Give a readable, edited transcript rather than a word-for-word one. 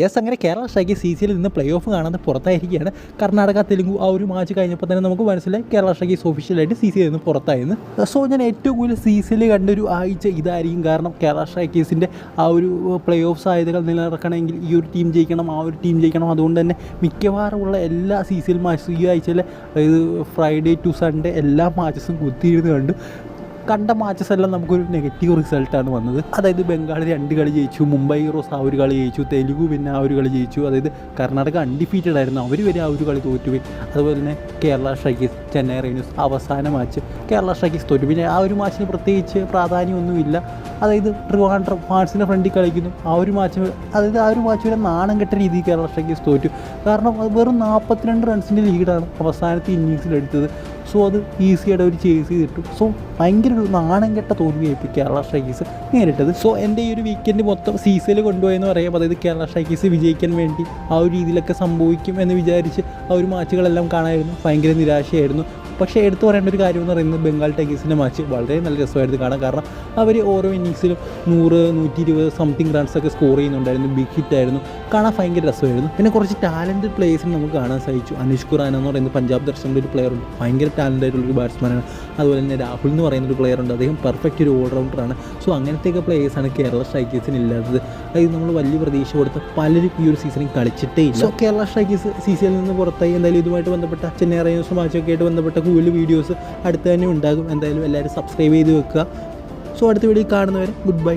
Yes, അങ്ങനെ Kerala strikers CCL നിന്ന് play off കാണാതെ പുറത്തായിരിക്കുകയാണ്. കർണാടക തെലുങ്കു ആ ഒരു മാച്ച് കഴിഞ്ഞപ്പോൾ തന്നെ നമുക്ക് മനസ്സിലായി കേരള സ്ട്രൈക്കേഴ്സ് ഒഫീഷ്യലായിട്ട് CCL നിന്ന് പുറത്തായിരുന്നു. സോ ഞാൻ ഏറ്റവും കൂടുതൽ CCL കണ്ടൊരു ആഴ്ച ഇതായിരിക്കും. കാരണം കേരള സ്ട്രൈക്കേഴ്സിൻ്റെ ആ ഒരു പ്ലേ ഓഫ് സാധ്യതകൾ നിലനിർത്തണമെങ്കിൽ ഈ ഒരു ടീം ജയിക്കണം, ആ ഒരു ടീം ജയിക്കണം. അതുകൊണ്ട് തന്നെ മിക്കവാറുമുള്ള എല്ലാ CCL മാച്ചസും ഈ ആഴ്ചയിലെ അതായത് ഫ്രൈഡേ ടു സൺഡേ എല്ലാ മാച്ചസും കുത്തിയിരുന്ന് കണ്ട മാച്ചസ് എല്ലാം നമുക്കൊരു നെഗറ്റീവ് റിസൾട്ടാണ് വന്നത്. അതായത് ബംഗാൾ 2 കളി ജയിച്ചു, മുംബൈ ഹീറോസ് ആ ഒരു കളി ജയിച്ചു, തെലുഗു പിന്നെ ആ ഒരു കളി ജയിച്ചു. അതായത് കർണാടക അൺഡിഫീറ്റഡ് ആയിരുന്നു, അവർ വരെ ആ ഒരു കളി തോറ്റുപോയി. അതുപോലെ തന്നെ കേരള സ്ട്രൈക്കേഴ്സ് ചെന്നൈ റൈനേഴ്സ് അവസാന മാച്ച് കേരള സ്ട്രൈക്കേഴ്സ് തോറ്റു. പിന്നെ ആ ഒരു മാച്ചിന് പ്രത്യേകിച്ച് പ്രാധാന്യമൊന്നുമില്ല. അതായത് ട്രിവാൻഡ്രം ഫാൻസിൻ്റെ ഫ്രണ്ടിൽ കളിക്കുന്നു ആ ഒരു മാച്ച്, അതായത് ആ ഒരു മാച്ച് വരെ നാണം കെട്ട രീതിയിൽ കേരള സ്ട്രൈക്കേഴ്സ് തോറ്റു. കാരണം അത് വെറും 42 റൺസിൻ്റെ ലീഡാണ് അവസാനത്തെ ഇന്നിങ്സിലെടുത്തത്. സോ അത് ഈസിയായിട്ട് അവർ ചേസ് ചെയ്തിട്ടു. സോ ഭയങ്കര ഒരു നാണം കെട്ട തോൽവിയായിപ്പോൾ കേരള സ്ട്രൈക്കേഴ്സ് നേരിട്ടത്. സോ എൻ്റെ ഈ ഒരു വീക്കെൻഡ് മൊത്തം CCL കൊണ്ടുപോയെന്ന് പറയാം. അതായത് കേരള സ്ട്രൈക്കേഴ്സ് വിജയിക്കാൻ വേണ്ടി ആ ഒരു രീതിയിലൊക്കെ സംഭവിക്കും എന്ന് വിചാരിച്ച് ആ ഒരു മാച്ചുകളെല്ലാം കാണാമായിരുന്നു. ഭയങ്കര നിരാശയായിരുന്നു. പക്ഷേ എടുത്തു പറയേണ്ട ഒരു കാര്യം എന്ന് പറയുന്നത് ബംഗാൾ ടൈഗേഴ്സിൻ്റെ മാച്ച് വളരെ നല്ല രസമായിരുന്നു കാണാൻ. കാരണം അവർ ഓരോ ഇന്നിങ്സിലും 100, 120 സംതിങ് റൺസൊക്കെ സ്കോർ ചെയ്യുന്നുണ്ടായിരുന്നു. ബിഗ് ഹിറ്റായിരുന്നു, കാണാൻ ഭയങ്കര രസമായിരുന്നു. പിന്നെ കുറച്ച് ടാലൻറ്റഡ് പ്ലേയേഴ്സിന് നമുക്ക് കാണാൻ സാധിച്ചു. അനീഷ് ഖുറാന എന്ന് പറയുന്നത് പഞ്ചാബ് ദർശൻ്റെ ഒരു പ്ലെയറുണ്ട്, ഭയങ്കര ടാലൻ്റ് ആയിട്ടുള്ളൊരു ബാറ്റ്സ്മാനാണ്. അതുപോലെ തന്നെ രാഹുൽ എന്ന് പറയുന്നൊരു പ്ലെയറുണ്ട്, അദ്ദേഹം പെർഫെക്റ്റ് ഒരു ഓൾറൗണ്ടറാണ്. സോ അങ്ങനത്തെയൊക്കെ പ്ലേയേഴ്സാണ് കേരള സ്ട്രൈക്കേഴ്സിന് ഇല്ലാത്തത്. അതായത് നമ്മൾ വലിയ പ്രതീക്ഷ കൊടുത്ത പലരും ഈ ഒരു സീസണിൽ കളിച്ചിട്ടേ ഇല്ല. സോ കേരള സ്ട്രൈക്കേഴ്സ് CCL നിന്ന് പുറത്തായി. എന്തായാലും ഇതുമായിട്ട് ബന്ധപ്പെട്ട ചെന്നൈ റൈനേഴ്സ് മാച്ചൊക്കെ ആയിട്ട് ബന്ധപ്പെട്ട കൂടുതൽ വീഡിയോസ് അടുത്ത് തന്നെ ഉണ്ടാകും. എന്തായാലും എല്ലാവരും സബ്സ്ക്രൈബ് ചെയ്ത് വെക്കുക. സോ അടുത്ത വീഡിയോ കാണുന്നവരെ ഗുഡ് ബൈ.